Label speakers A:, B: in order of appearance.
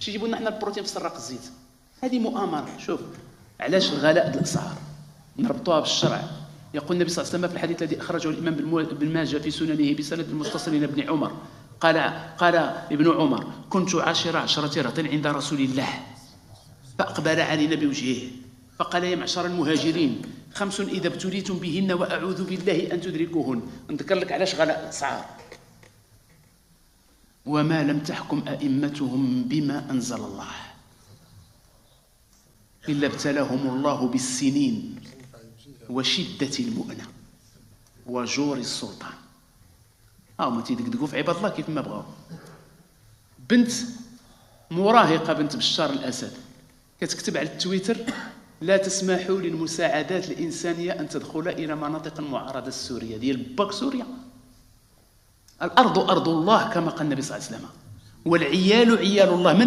A: شي يجيبوا لنا حنا البروتين في سراق الزيت. هذه مؤامره. شوف علاش الغلاء الاسعار نربطوها بالشرع. يقول النبي صلى الله عليه وسلم في الحديث الذي اخرجه الامام ابن ماجه في سننه بسند المتصل الى ابن عمر، قال ابن عمر: كنت عاشر عشرة رهط عند رسول الله فاقبل علينا بوجهه فقال: يا معشر المهاجرين 5 اذا ابتليتم بهن واعوذ بالله ان تدركوهن. نذكر لك علاش غلاء الاسعار: وما لم تحكم ائمتهم بما انزل الله الا ابتلاهم الله بالسنين وشده المؤنه وجور السلطان. هما تيدقدقوا في عباد الله كيف ما بغاو. بنت مراهقه، بنت بشار الاسد، كتكتب على التويتر: لا تسمحوا للمساعدات الانسانيه ان تدخل الى مناطق المعارضه السوريه ديال باك سوريا. الارض ارض الله كما قال النبي صلى الله عليه وسلم، والعيال عيال الله. من